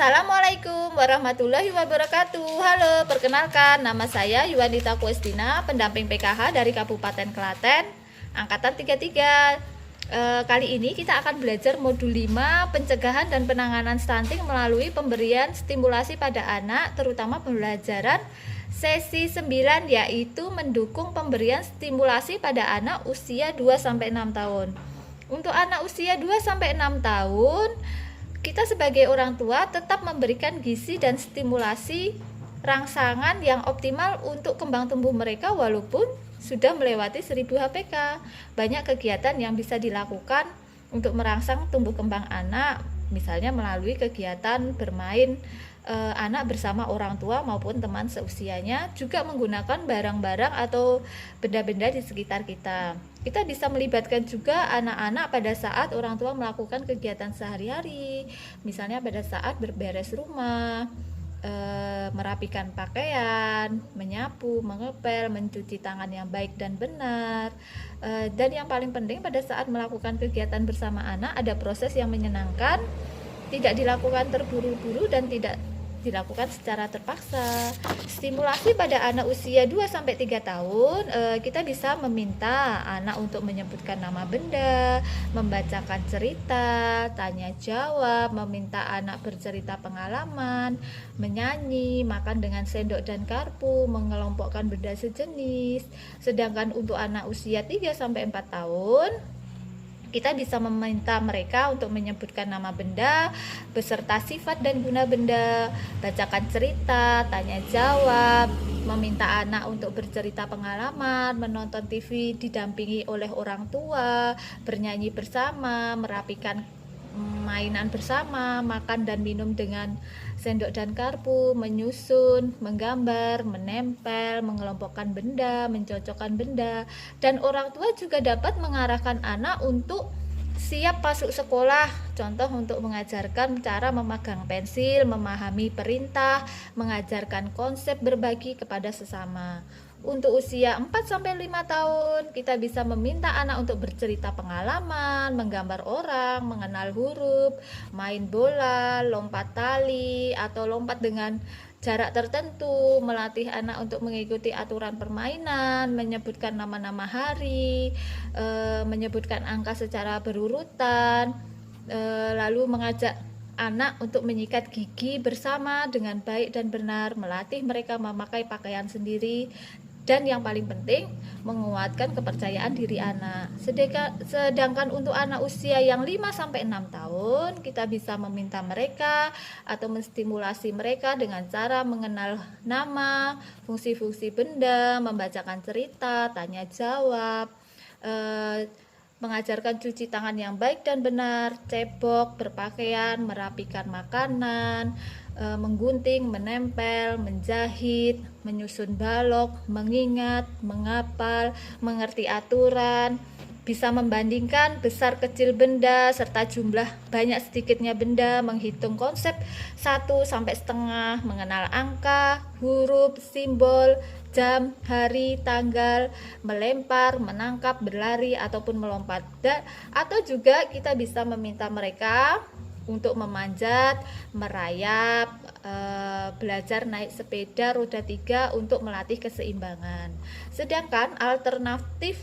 Assalamualaikum warahmatullahi wabarakatuh. Halo, perkenalkan nama saya Yuanita Kuestina, pendamping PKH dari Kabupaten Klaten, angkatan 33. Kali ini kita akan belajar modul 5, pencegahan dan penanganan stunting melalui pemberian stimulasi pada anak, terutama pembelajaran sesi 9, yaitu mendukung pemberian stimulasi pada anak usia 2-6 tahun. Untuk anak usia 2-6 tahun, kita sebagai orang tua tetap memberikan gizi dan stimulasi rangsangan yang optimal untuk kembang tumbuh mereka walaupun sudah melewati 1000 HPK. Banyak kegiatan yang bisa dilakukan untuk merangsang tumbuh kembang anak, misalnya melalui kegiatan bermain anak bersama orang tua maupun teman seusianya, juga menggunakan barang-barang atau benda-benda di sekitar kita. Kita bisa melibatkan juga anak-anak pada saat orang tua melakukan kegiatan sehari-hari, misalnya pada saat berberes rumah, merapikan pakaian, menyapu, mengepel, mencuci tangan yang baik dan benar. Dan yang paling penting pada saat melakukan kegiatan bersama anak, ada proses yang menyenangkan, tidak dilakukan terburu-buru dan tidak dilakukan secara terpaksa. Stimulasi pada anak usia 2-3 tahun, kita bisa meminta anak untuk menyebutkan nama benda, membacakan cerita, tanya jawab, meminta anak bercerita pengalaman, menyanyi, makan dengan sendok dan garpu, mengelompokkan benda sejenis. Sedangkan untuk anak usia 3-4 tahun, kita bisa meminta mereka untuk menyebutkan nama benda beserta sifat dan guna benda, bacakan cerita, tanya jawab, meminta anak untuk bercerita pengalaman, menonton TV didampingi oleh orang tua, bernyanyi bersama, merapikan mainan bersama, makan dan minum dengan sendok dan garpu, menyusun, menggambar, menempel, mengelompokkan benda, mencocokkan benda. Dan orang tua juga dapat mengarahkan anak untuk siap masuk sekolah, contoh untuk mengajarkan cara memegang pensil, memahami perintah, mengajarkan konsep berbagi kepada sesama. Untuk usia 4-5 tahun, kita bisa meminta anak untuk bercerita pengalaman, menggambar orang, mengenal huruf, main bola, lompat tali, atau lompat dengan jarak tertentu, melatih anak untuk mengikuti aturan permainan, menyebutkan nama-nama hari, menyebutkan angka secara berurutan, lalu mengajak anak untuk menyikat gigi bersama dengan baik dan benar, melatih mereka memakai pakaian sendiri, dan yang paling penting menguatkan kepercayaan diri anak. Sedangkan untuk anak usia yang 5-6 tahun, kita bisa meminta mereka atau menstimulasi mereka dengan cara mengenal nama, fungsi-fungsi benda, membacakan cerita, tanya jawab, mengajarkan cuci tangan yang baik dan benar, cebok, berpakaian, merapikan makanan, menggunting, menempel, menjahit, menyusun balok, mengingat, menghafal, mengerti aturan, bisa membandingkan besar kecil benda serta jumlah banyak sedikitnya benda, menghitung konsep 1-1/2, mengenal angka, huruf, simbol, jam, hari, tanggal, melempar, menangkap, berlari ataupun melompat. Atau juga kita bisa meminta mereka untuk memanjat, merayap, belajar naik sepeda roda 3 untuk melatih keseimbangan. Sedangkan alternatif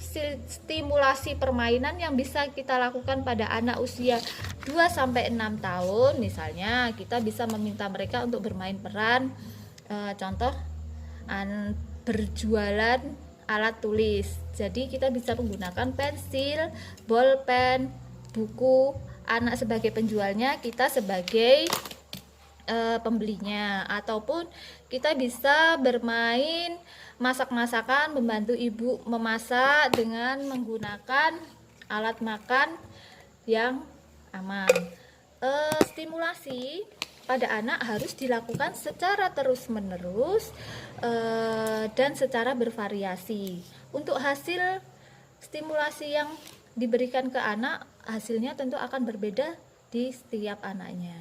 stimulasi permainan yang bisa kita lakukan pada anak usia 2-6 tahun, misalnya kita bisa meminta mereka untuk bermain peran, contoh berjualan alat tulis. Jadi kita bisa menggunakan pensil, bolpen, buku, anak sebagai penjualnya, kita sebagai pembelinya. Ataupun kita bisa bermain masak-masakan, membantu ibu memasak dengan menggunakan alat makan yang aman. Stimulasi pada anak harus dilakukan secara terus-menerus dan secara bervariasi. Untuk hasil stimulasi yang diberikan ke anak, hasilnya tentu akan berbeda di setiap anaknya.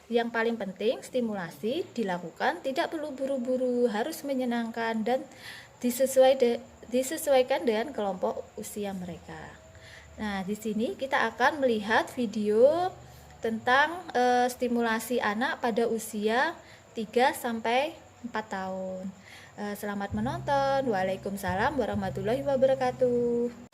Yang paling penting, stimulasi dilakukan tidak perlu buru-buru, harus menyenangkan dan disesuaikan dengan kelompok usia mereka. Nah, di sini kita akan melihat video tentang stimulasi anak pada usia 3 sampai 4 tahun. Selamat menonton. Waalaikumsalam warahmatullahi wabarakatuh.